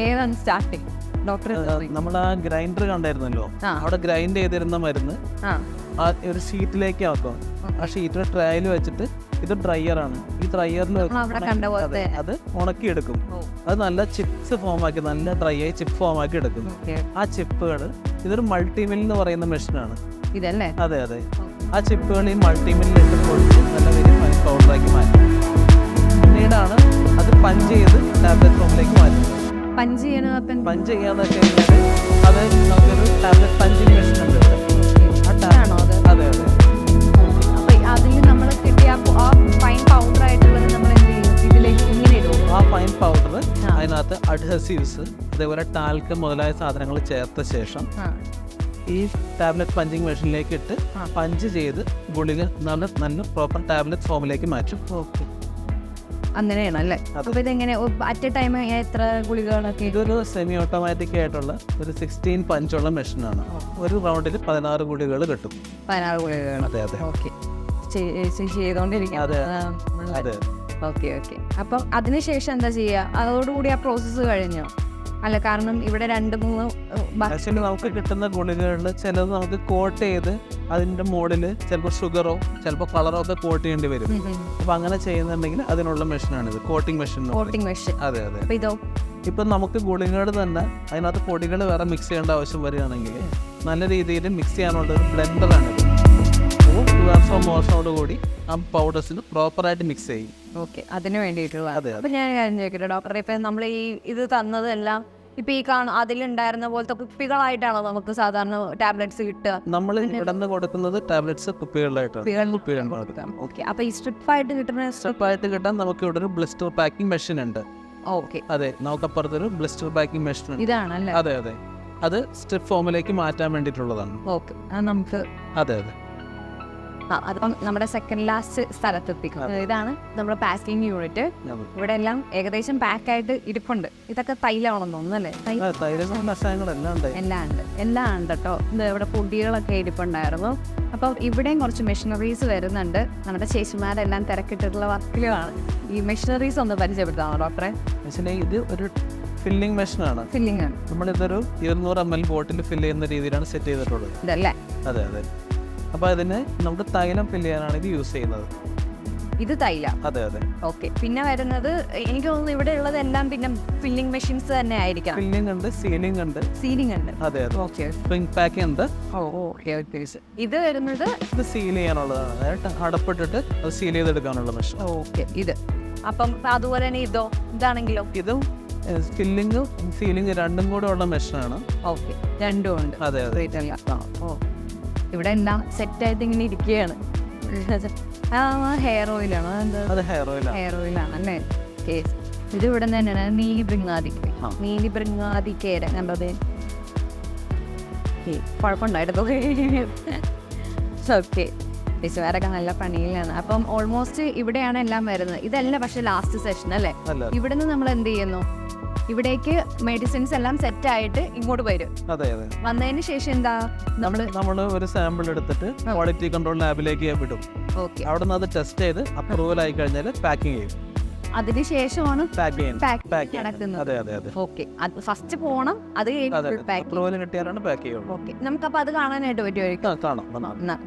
ഏതാണ് സ്റ്റാർട്ടിങ് ഡോക്ടർ? നമ്മൾ ആ ഗ്രൈൻഡർ കണ്ടായിരുന്നല്ലോ, അവിടെ ഗ്രൈൻഡ് ചെയ്തിരുന്ന മരുന്ന് ആ ഒരു ഷീറ്റിലേക്ക് ആക്കും. ആ ഷീറ്റിൽ ട്രയൽ വെച്ചിട്ട് ഇത് ഡ്രയറാണ്. ഈ ഡ്രയറിൽ അവിടെ കണ്ട പോലത്തെ അത് ഉണക്കിയെടുക്കും. അത് നല്ല ചിപ്സ് ഫോമാക്കി, നല്ല ഡ്രൈ ആയി ചിപ്പ് ഫോമാക്കി എടുക്കും. ആ ചിപ്പുകൾ ഇതൊരു മൾട്ടിമിൽ എന്ന് പറയുന്ന മെഷീനാണ് ഇതല്ലേ. അതെ അതെ. ആ ചിപ്പുകൾ ഈ മൾട്ടിമില്ലിട്ട് പൊടിച്ച് നല്ല വെരി ഫൈൻ പൗഡറാക്കി മാറ്റും. പിന്നീടാണ് അത് പഞ്ച് ചെയ്ത് ടാബ്ലറ്റ് ഫോമിലേക്ക് മാറ്റുന്നത്. പഞ്ച് ചെയ്യാന്ന് വെച്ച് കഴിഞ്ഞാൽ അത് നമുക്കൊരു ടാബ്ലറ്റ് പഞ്ചിങ് മെഷീൻ ഉണ്ട് ഇവിടെ. ആണോ അത്? അതെ അതെ. അപ്പൊ അതിൽ നമ്മൾ കിട്ടിയ ആ ഫൈൻ പൗഡർ ആയിട്ടുള്ളത് നമ്മൾ എന്ത് ചെയ്യും? ഇതിലേക്ക് ഇങ്ങനെ ഇടും. ആ ഫൈൻ പൗഡർ അതിനകത്ത് അഡ്ഹസീവ്സ് അതേപോലെ ടാൽക്ക് മുതലായ സാധനങ്ങൾ ചേർത്ത ശേഷം ഈ ടാബ്ലറ്റ് പഞ്ചിങ് മെഷീനിലേക്ക് ഇട്ട് പഞ്ച് ചെയ്ത് ഗുളിക നല്ല പ്രോപ്പർ ടാബ്ലറ്റ് ഫോമിലേക്ക് മാറ്റും. ഓക്കെ, അങ്ങനെയാണ് അല്ലേ. അപ്പൊ ഇതെങ്ങനെ അറ്റ് എ ടൈം എത്ര ഗുളികകളൊക്കെ? ഇതൊരു സെമി ഓട്ടോമാറ്റിക് ആയിട്ടുള്ള ഒരു 16 പഞ്ചുള്ള മെഷീനാണ്. ഒരു റൗണ്ടിൽ 16 ഗുളികകൾ കിട്ടും. 16 ഗുളികകൾ. അതെ അതെ. ഓക്കെ, ചെയ്തോണ്ടിരിക്കും. അതെ അതെ. Okay okay. അപ്പം അതിനുശേഷം എന്താ ചെയ്യുക? അതോടുകൂടി ആ പ്രോസസ്സ് കഴിഞ്ഞോ? അല്ല, കാരണം ഇവിടെ 2-3 ആക്ച്വലി നമുക്ക് കിട്ടുന്ന ഗുളികകളിൽ ചിലത് നമുക്ക് കോട്ട് ചെയ്ത് അതിൻ്റെ മുകളിൽ ചിലപ്പോൾ ഷുഗറോ ചിലപ്പോൾ കളറോ ഒക്കെ കോട്ട് ചെയ്യേണ്ടി വരും. അപ്പം അങ്ങനെ ചെയ്യുന്നുണ്ടെങ്കിൽ അതിനുള്ള മെഷീനാണിത്, കോട്ടിംഗ് മെഷീൻ. അതെ അതെ. ഇപ്പം നമുക്ക് ഗുളികകൾ തന്നെ അതിനകത്ത് പൊടികൾ വേറെ മിക്സ് ചെയ്യേണ്ട ആവശ്യം വരികയാണെങ്കിൽ നല്ല രീതിയിൽ മിക്സ് ചെയ്യാനുള്ള ഒരു ബ്ലെൻഡറാണിത്. മോഷനോടുകൂടി ആ പൗഡേഴ്സിന് പ്രോപ്പറായിട്ട് മിക്സ് ചെയ്യും. ഓക്കെ, അതിന് വേണ്ടിയിട്ടുള്ള. അതെ. അപ്പം ഞാൻ കാര്യം ചോദിക്കട്ടെ ഡോക്ടറെ, ഇപ്പം നമ്മൾ ഇത് തന്നതെല്ലാം ഇപ്പം ഈ അതിലുണ്ടായിരുന്ന പോലത്തെ കുപ്പികളായിട്ടാണോ നമുക്ക് സാധാരണ ടാബ്ലറ്റ്സ് കിട്ടുക? നമ്മൾ ഇവിടെ കൊടുക്കുന്നത് ടാബ്ലറ്റ്സ് കുപ്പികളിലായിട്ടാണ്. ഓക്കെ, അപ്പോൾ ഈ സ്ട്രിപ്പായിട്ട് കിട്ടാൻ നമുക്ക് ഇവിടെ ഒരു ബ്ലിസ്റ്റർ പാക്കിംഗ് മെഷീൻ ഉണ്ട്. ഓക്കെ, അതെ, നമുക്കപ്പുറത്തൊരു ബ്ലിസ്റ്റർ പാക്കിംഗ് മെഷീൻ ഉണ്ട്. ഇതാണല്ലേ? അതെ അതെ. അത് സ്ട്രിപ്പ് ഫോമിലേക്ക് മാറ്റാൻ വേണ്ടിയിട്ടുള്ളതാണ്. ഓക്കെ, അത് നമുക്ക്. അതെ അതെ. അതിപ്പം നമ്മുടെ സെക്കൻഡ് ലാസ്റ്റ് സ്ഥലത്തെത്തിക്കും. ഇതാണ് നമ്മുടെ പാക്കിംഗ് യൂണിറ്റ്. ഇവിടെ എല്ലാം ഏകദേശം പാക്കായിട്ട് ഇരിപ്പുണ്ട്. ഇതൊക്കെ തൈലാണെന്ന് തോന്നുന്നല്ലേ? എല്ലാം ഉണ്ട് കേട്ടോ. ഇവിടെ പൊടികളൊക്കെ ഇരിപ്പുണ്ടായിരുന്നു. അപ്പം ഇവിടെയും കുറച്ച് മെഷീനറീസ് വരുന്നുണ്ട്. നമ്മുടെ ചേച്ചിമാരെല്ലാം തിരക്കിട്ടിട്ടുള്ള വർക്കിലുമാണ്. ഈ മെഷീനറീസ് ഒന്ന് പരിചയപ്പെടുത്താമോ ഡോക്ടറെ? ഇത് ഒരു ഫില്ലിംഗ് മെഷീനാണ്. നമ്മളിതൊരു 200 ml ബോട്ടിൽ ഫില്ല് ചെയ്യുന്ന രീതിയിലാണ് സെറ്റ് ചെയ്തിട്ടുള്ളത്. ഇതല്ലേ? അതെ അതെ. അപ്പോൾ അതിന് നമുക്ക് തൈലം ഫില്ല് ചെയ്യാനാണ് ഇത് യൂസ് ചെയ്യുന്നത്. ഇത് തൈല? അതെ അതെ. ഓക്കെ, പിന്നെ വരുന്നത് എനിക്ക് തോന്നുന്നു ഇവിടെ ഉള്ളതെല്ലാം പിന്നെ ഫില്ലിംഗ് മെഷീൻസ് തന്നെ ആയിരിക്കാം. ഫില്ലിംഗ് ഉണ്ട്, സീലിംഗ് ഉണ്ട്. അതെ അതെ. ഓക്കെ, സ്പ്രിംഗ് പാക്കിംഗ് ഉണ്ട്. ഓക്കെ. ഇത് വരുന്നത് ഇത് സീൽ ചെയ്യാനുള്ളതാണ്. അതായത് അടപ്പിട്ടിട്ട് അത് സീൽ ചെയ്തെടുക്കാനുള്ള മെഷീൻ. ഓക്കെ, ഇത്. അപ്പം അതുപോലെ തന്നെ ഇതാണെങ്കിലോ? ഇതും ഫില്ലിങ്ങും സീലിംഗ് രണ്ടും കൂടെ ഉള്ള മെഷീനാണ്. ഓക്കെ, രണ്ടും ഉണ്ട്. അതെ അതെ. ഇവിടെ എല്ലാം സെറ്റായിട്ട് ഇങ്ങനെ ഇരിക്കുകയാണ്. ഹെയർ ഓയിലാണോ? ഹെയർ ഓയിലാണ് അല്ലേ? ഇത് ഇവിടെ തന്നെയാണ് നീലി ബൃങ്ങാതിക്കേര കണ്ടത്. കുഴപ്പമുണ്ടായിരുന്നു. ഓക്കെ, ടീച്ചർമാരൊക്കെ നല്ല പണിയിലാണ്. അപ്പം ഓൾമോസ്റ്റ് ഇവിടെയാണ് എല്ലാം വരുന്നത്. ഇതല്ല പക്ഷെ ലാസ്റ്റ് സെഷൻ അല്ലേ? ഇവിടെ നിന്ന് നമ്മൾ എന്ത് ചെയ്യുന്നു? ഇവിടേക്ക് മെഡിസിൻസ് എല്ലാം സെറ്റ് ആയിട്ട് ഇങ്ങോട്ട് വരും. അതെ അതെ. വന്നതിന് ശേഷം എന്താ നമ്മൾ ഒരു സാമ്പിൾ എടുത്തിട്ട് ക്വാളിറ്റി കൺട്രോൾ ലാബിലേക്ക് വിടും. ഓക്കെ, അവിടെ നിന്ന് അത് ടെസ്റ്റ് ചെയ്ത് അപ്രൂവൽ ആയി കഴിഞ്ഞാൽ പാക്കിംഗ് ചെയ്യും. അതിനുശേഷമാണ് നടക്കുന്നത്. അതെ അതെ അതെ. ഓക്കെ, ഫസ്റ്റ് പോണം, അത് അപ്രൂവൽ കിട്ടിയാലാണ് പാക്ക് ചെയ്യുള്ളൂ. ഓക്കെ, നമുക്കപ്പോൾ അത് കാണാനായിട്ട് പറ്റുമായിരിക്കും. കാണാം.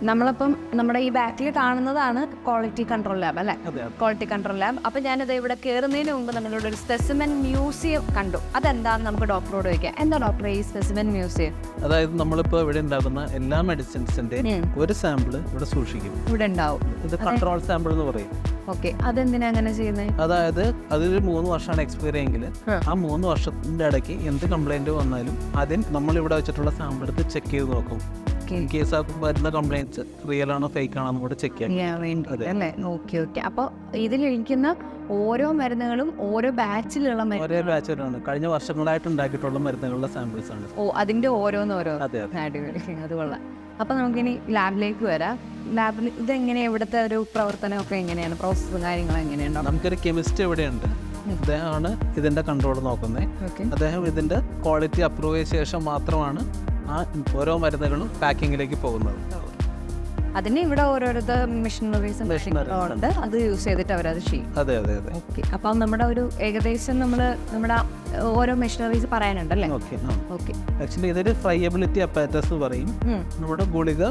നമ്മളിപ്പം നമ്മുടെ ഈ ബാക്കിൽ കാണുന്നതാണ് ക്വാളിറ്റി കൺട്രോൾ ലാബ് അല്ലേ? Quality control lab. അപ്പം ഞാനിത് ഇവിടെ കയറുന്നതിന് മുമ്പ് നമ്മളിവിടെ ഒരു സ്പെസിമെൻ മ്യൂസിയം കണ്ടു. അതെന്താണെന്ന് നമുക്ക് ഡോക്ടറോട് ചോദിക്കാം. എന്താ ഡോക്ടർ ഈ സ്പെസിമെൻ മ്യൂസിയം? അതായത് നമ്മളിപ്പോൾ ഇവിടെ ഉണ്ടാകുന്ന എല്ലാ മെഡിസിൻസിന്റെ ഒരു സാമ്പിൾ ഇവിടെ സൂക്ഷിക്കും. ഇവിടെ ഉണ്ടാവും. ഇത് കൺട്രോൾ സാമ്പിൾ എന്ന് പറയും. ഓക്കെ, അതെന്തിനാ അങ്ങനെ ചെയ്യുന്നത്? അതായത് അതൊരു 3 വർഷമാണ് എക്സ്പയറി എങ്കിൽ ആ 3 വർഷത്തിന്റെ ഇടയ്ക്ക് എന്ത് കംപ്ലൈന്റ് വന്നാലും ആദ്യം നമ്മൾ ഇവിടെ വെച്ചിട്ടുള്ള സാമ്പിൾ എടുത്ത് ചെക്ക് ചെയ്ത് നോക്കും. ഇൻ കേസ് വരുന്ന കംപ്ലൈന്റ്സ് റിയൽ ആണോ ഫേക്ക് ആണോ കൂടെ ചെക്ക് ചെയ്യാൻ വേണ്ടി അല്ലേ? ഓക്കെ. അപ്പോൾ ഇതിലിരിക്കുന്ന ഓരോ മരുന്നുകളും ഓരോ ബാച്ചിലുള്ള ബാച്ചിലാണ് കഴിഞ്ഞ വർഷങ്ങളായിട്ട് ഉണ്ടാക്കിയിട്ടുള്ള മരുന്നുകളുടെ സാമ്പിൾസ് ആണ്. അതിന്റെ ഓരോന്നോരോ. അത് കൊള്ളാം. അപ്പം നമുക്കിനി ലാബിലേക്ക് വരാം. ലാബിൽ ഇതെങ്ങനെയാണ്? ഇവിടുത്തെ ഒരു പ്രവർത്തനമൊക്കെ എങ്ങനെയാണ്? പ്രോസസ്സും കാര്യങ്ങളും എങ്ങനെയുണ്ടോ? നമുക്കൊരു കെമിസ്റ്റ് ഇവിടെയുണ്ട്. അദ്ദേഹമാണ് ഇതിന്റെ കൺട്രോൾ നോക്കുന്നത്. അദ്ദേഹം ഇതിന്റെ ക്വാളിറ്റി അപ്രൂവ് ചെയ്ത ശേഷം മാത്രമാണ് ആ ഓരോ മരുന്നുകളും പാക്കിങ്ങിലേക്ക് പോകുന്നത്. അതിന് ഇവിടെ ഓരോരുത്തർ മെഷീനറീസ് ഉണ്ട്, അത് യൂസ് ചെയ്തിട്ട് അവരത് ചെയ്യും. അതെ അതെ അതെ. ഓക്കെ, അപ്പം നമ്മുടെ ഒരു ഏകദേശം നമ്മുടെ ഓരോ മെഷീനറീസ് പറയാനുണ്ടല്ലേ? Okay okay. ആക്ച്വലി ഇതൊരു ഫ്രൈയബിലിറ്റി അപ്പാരറ്റസ് പറയും. നമ്മുടെ ഗുളിക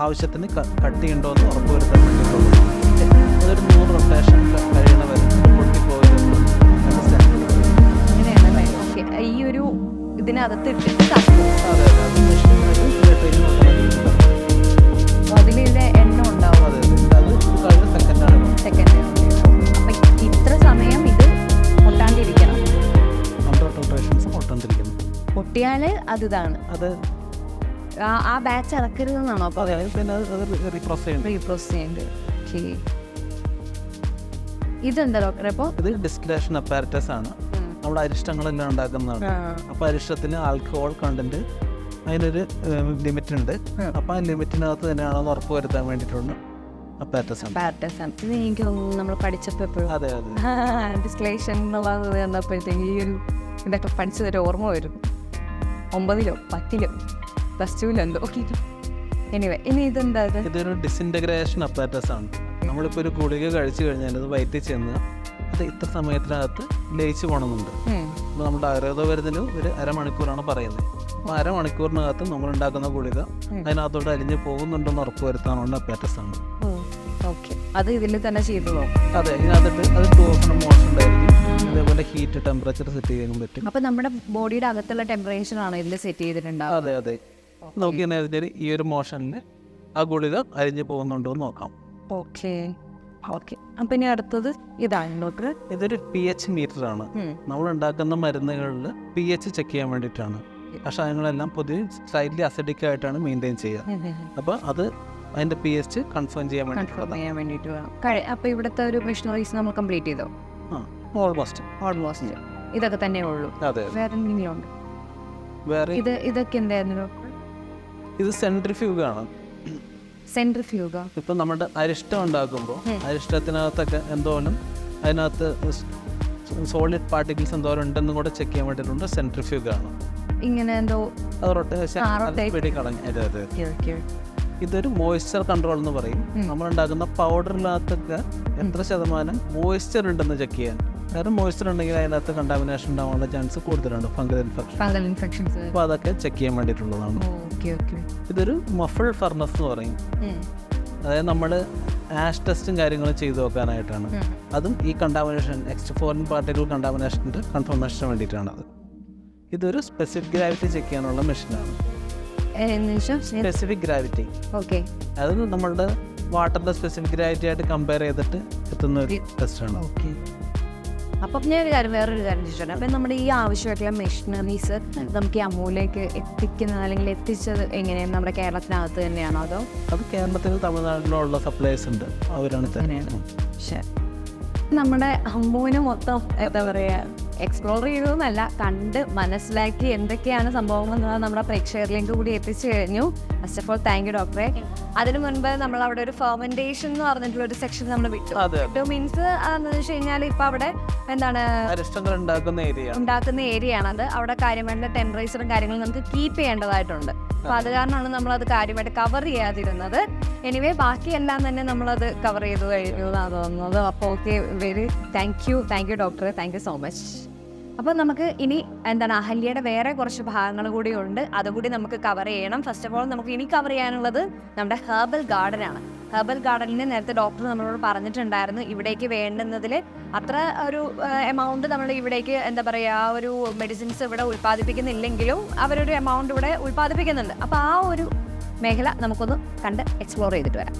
ആവശ്യത്തിന് കട്ടിയുണ്ടോ എന്ന് ഉറപ്പുവരുത്താൻ വേണ്ടിയിട്ടുള്ളത്. അതൊരു 100 റൊട്ടേഷൻ കഴിയണ വരെ പൊട്ടിപ്പോയിരുന്നു. അങ്ങനെയാണല്ലേ? ഓക്കെ. ഈ ഒരു ഇതിനകത്ത് ഇട്ടിട്ട് അതെ അതെ, അത് മെഷീനറി അതിലിന്റെ എണ്ണ ഉണ്ടാവും. അതെ അതെ, അത് കഴിഞ്ഞ സെക്കൻഡാണ്. സെക്കൻഡ്. അപ്പം ഇത്ര സമയം ഇത് പൊട്ടാണ്ടിരിക്കണം. 100 റൊട്ടേഷൻസ് പൊട്ടാണ്ടിരിക്കുന്നു. പൊട്ടിയാൽ അത് ഇതാണ്, അത് ആ ബാച്ച് ഇറക്കരുതെന്നാണോ? അപ്പോൾ അതെ, പിന്നെ അത് റീപ്രോസസ് ചെയ്യണം. റീപ്രോസസ് ചെയ്യേണ്ടത്. ഓക്കെ. ഇതെന്താ ഡോക്ടർ? അപ്പോൾ ഇത് ഡിസ്റ്റിലേഷൻ അപ്പാരറ്റസ് ആണ്. നമ്മുടെ അരിഷ്ടങ്ങളെല്ലാം ഉണ്ടാക്കുന്നതാണ്. അപ്പോൾ അരിഷ്ടത്തിന് ആൽക്കഹോൾ കണ്ടന്റ് അതിനൊരു ലിമിറ്റ് ഉണ്ട്. അപ്പോൾ ആ ലിമിറ്റിനകത്ത് തന്നെയാണെന്ന് ഉറപ്പ് വരുത്താൻ വേണ്ടിയിട്ടുള്ള അപ്പാരറ്റസ് ആണ്. ഇത് എനിക്ക് തോന്നുന്നു നമ്മൾ പഠിച്ചപ്പോൾ എപ്പോഴും അതെ അതെ, ഡിസ്റ്റിലേഷൻ എന്നുള്ളത് വന്നപ്പോഴത്തേക്ക് ഈ ഒരു ഇതൊക്കെ പഠിച്ചതൊരു ഓർമ്മ വരുന്നു. 9-ലോ 10-ലോ +2-ലോ എന്തോ. എനിവേ, ഇനി ഇതെന്താ? ഇതൊരു ഡിസിൻറ്റഗ്രേഷൻ അപ്പാരറ്റസ് ആണ്. നമ്മളിപ്പോൾ ഒരു ഗുളിക കഴിച്ചു കഴിഞ്ഞാൽ അത് വയറ്റിൽ ചെന്ന് അത് ഇത്ര സമയത്തിനകത്ത് ലയിച്ച് പോകണമെന്നുണ്ട്. അപ്പോൾ നമ്മുടെ ആയുർവേദ മരുന്നിന് ഒരു അരമണിക്കൂറാണ് പറയുന്നത്. അപ്പോൾ അരമണിക്കൂറിനകത്ത് നമ്മൾ ഉണ്ടാക്കുന്ന ഗുളിക അതിനകത്തോട്ട് അലിഞ്ഞ് പോകുന്നുണ്ടെന്ന് ഉറപ്പ് വരുത്താനുള്ള അപ്പാരറ്റസ് ആണ്. ഓക്കെ, അത് ഇതിൽ തന്നെ ചെയ്തതോ? അതെ, ഇതിനകത്തിട്ട് അത് 2 മോഷൻ ഉണ്ടായിരിക്കും. അതേപോലെ ഹീറ്റ് ടെമ്പറേച്ചർ സെറ്റ് ചെയ്യാൻ പറ്റും. അപ്പോൾ നമ്മുടെ ബോഡിയുടെ അകത്തുള്ള ടെമ്പറേച്ചർ ആണ് ഇതിൽ സെറ്റ് ചെയ്തിട്ടുണ്ടാവും. അതെ അതെ, നോക്കിയാൽ ഈ ഒരു മോഷനിൽ ആ ഗുളിക അരിഞ്ഞ് പോകുന്നുണ്ടോ എന്ന് നോക്കാം. Okay okay. അപ്പം ഇനി അടുത്തത് ഇതാണ് ഡോക്ടർ. ഇതൊരു pH മീറ്ററാണ്. നമ്മൾ ഉണ്ടാക്കുന്ന മരുന്നുകളിൽ pH ചെക്ക് ചെയ്യാൻ വേണ്ടിയിട്ടാണ്. കഷായങ്ങളെല്ലാം പൊതുവെ സ്ലൈറ്റ്ലി അസിഡിക് ആയിട്ടാണ് മെയിൻറ്റെയിൻ ചെയ്യുക. അപ്പോൾ അത് അതിൻ്റെ pH കൺഫേം ചെയ്യാൻ വേണ്ടിയിട്ട് വേണം. അപ്പോൾ ഇവിടുത്തെ ഒരു മെഷീനറീസ് നമ്മൾ കംപ്ലീറ്റ് ചെയ്തോ? ഓൾമോസ്റ്റ് ഇതൊക്കെ തന്നെ ഉള്ളൂ. അതെ, വേറെ എന്തെങ്കിലും ഉണ്ട്? വേറെ ഇതൊക്കെ എന്തായിരുന്നു? ഇത് സെൻട്രിഫ്യൂഗ് ആണ്. സെൻട്രിഫ്യൂഗ. ഇപ്പം നമ്മുടെ അരിഷ്ടം ഉണ്ടാക്കുമ്പോൾ അരിഷ്ടത്തിനകത്തൊക്കെ എന്തോരം അതിനകത്ത് സോളിഡ് പാർട്ടിക്കിൾസ് എന്തോരം ഉണ്ടെന്നും കൂടെ ചെക്ക് ചെയ്യാൻ വേണ്ടിയിട്ടുണ്ട് സെൻട്രിഫ്യൂഗ് ആണ്. ഇങ്ങനെ എന്തോ അത് കളഞ്ഞ. ഇതൊരു മോയ്സ്ചർ കൺട്രോൾ എന്ന് പറയും. നമ്മളുണ്ടാക്കുന്ന പൗഡറിനകത്തൊക്കെ എത്ര ശതമാനം മോയ്സ്ചർ ഉണ്ടെന്ന് ചെക്ക് ചെയ്യാൻ. കാരണം മോയ്സ്ചർ ഉണ്ടെങ്കിൽ അതിനകത്ത് കണ്ടാമിനേഷൻ ഉണ്ടാവാനുള്ള ചാൻസ് കൂടുതലുണ്ട്, ഫംഗൽ ഇൻഫെക്ഷൻസ്. അപ്പോൾ അതൊക്കെ ചെക്ക് ചെയ്യാൻ വേണ്ടിയിട്ടുള്ളതാണ്. ഇതൊരു മഫിൾ ഫർണസ് എന്ന് പറയും. അതായത് നമ്മൾ ആഷ് ടെസ്റ്റും കാര്യങ്ങളും ചെയ്തു നോക്കാനായിട്ടാണ്. അതും ഈ കണ്ടാമിനേഷൻ ഫോറിൻ പാർട്ടിക്കിൾ കണ്ടാമിനേഷൻ്റെ കൺഫർമേഷന് വേണ്ടിയിട്ടാണ്. ഇതൊരു സ്പെസിഫിക് ഗ്രാവിറ്റി ചെക്ക് ചെയ്യാനുള്ള മെഷീനാണ്. Specific gravity. ഓക്കെ. അത് നമ്മളുടെ വാട്ടറിൻ്റെ സ്പെസിഫിക് ഗ്രാവിറ്റി ആയിട്ട് കമ്പയർ ചെയ്തിട്ട് എത്തുന്ന ഒരു ടെസ്റ്റാണ്. ഓക്കെ. അപ്പം വേറൊരു കാര്യം ചോദിച്ചോട്ടെ. അപ്പം നമ്മുടെ ഈ ആവശ്യമായിട്ടുള്ള മെഷീനറീസ് നമുക്ക് ഈ അമ്മൂലേക്ക് എത്തിക്കുന്നത് അല്ലെങ്കിൽ എത്തിച്ചത് എങ്ങനെയാണ്? നമ്മുടെ കേരളത്തിനകത്ത് തന്നെയാണോ അതോ? അത് കേരളത്തിൽ തമിഴ്നാട്ടിലുള്ള സപ്ലൈസ് ഉണ്ട്, അവരാണ് തന്നെയാണ്. ശരി. നമ്മുടെ അമ്മൂന് മൊത്തം എന്താ പറയുക എക്സ്പ്ലോർ ചെയ്തതെന്നല്ല, കണ്ട് മനസ്സിലാക്കി എന്തൊക്കെയാണ് സംഭവങ്ങൾ എന്നുള്ളത് നമ്മുടെ പ്രേക്ഷകരിലേക്ക് കൂടി എത്തിച്ചു കഴിഞ്ഞു. First of all thank you ഡോക്ടറെ. അതിനു മുൻപ് നമ്മൾ അവിടെ ഒരു ഫെർമെന്റേഷൻ എന്ന് പറഞ്ഞിട്ടുള്ള ഒരു സെക്ഷൻ നമ്മൾ വിട്ടു. മീൻസ് എന്ന് വെച്ച് കഴിഞ്ഞാൽ ഇപ്പം അവിടെ എന്താണ് ഉണ്ടാക്കുന്ന ഏരിയ ആണ്. അത് അവിടെ കാര്യമായിട്ടുള്ള ടെമ്പറേച്ചറും കാര്യങ്ങളും നമുക്ക് കീപ്പ് ചെയ്യേണ്ടതായിട്ടുണ്ട്. അപ്പോൾ അത് കാരണമാണ് നമ്മളത് കാര്യമായിട്ട് കവർ ചെയ്യാതിരുന്നത്. എനിവേ ബാക്കിയെല്ലാം തന്നെ നമ്മളത് കവർ ചെയ്ത് കഴിഞ്ഞു എന്നാണ് തോന്നുന്നത്. അപ്പോൾ ഓക്കെ, വെരി താങ്ക് യു ഡോക്ടറെ, താങ്ക് യു സോ മച്ച്. അപ്പോൾ നമുക്ക് ഇനി എന്താണ് അഹല്യയുടെ വേറെ കുറച്ച് ഭാഗങ്ങൾ കൂടി ഉണ്ട്, അതുകൂടി നമുക്ക് കവർ ചെയ്യണം. ഫസ്റ്റ് ഓഫ് ഓൾ നമുക്ക് ഇനി കവർ ചെയ്യാനുള്ളത് നമ്മുടെ ഹെർബൽ ഗാർഡനാണ്. ഹെർബൽ ഗാർഡനിൽ നേരത്തെ ഡോക്ടർ നമ്മളോട് പറഞ്ഞിട്ടുണ്ടായിരുന്നു, ഇവിടേക്ക് വേണ്ടുന്നതിൽ അത്ര ഒരു എമൗണ്ട് നമ്മൾ ഇവിടേക്ക് എന്താ പറയുക ആ ഒരു മെഡിസിൻസ് ഇവിടെ ഉൽപ്പാദിപ്പിക്കുന്നില്ലെങ്കിലും അവരൊരു എമൗണ്ട് ഇവിടെ ഉൽപ്പാദിപ്പിക്കുന്നുണ്ട്. അപ്പോൾ ആ ഒരു മേഖല നമുക്കൊന്ന് കണ്ട് എക്സ്പ്ലോർ ചെയ്തിട്ട് വരാം.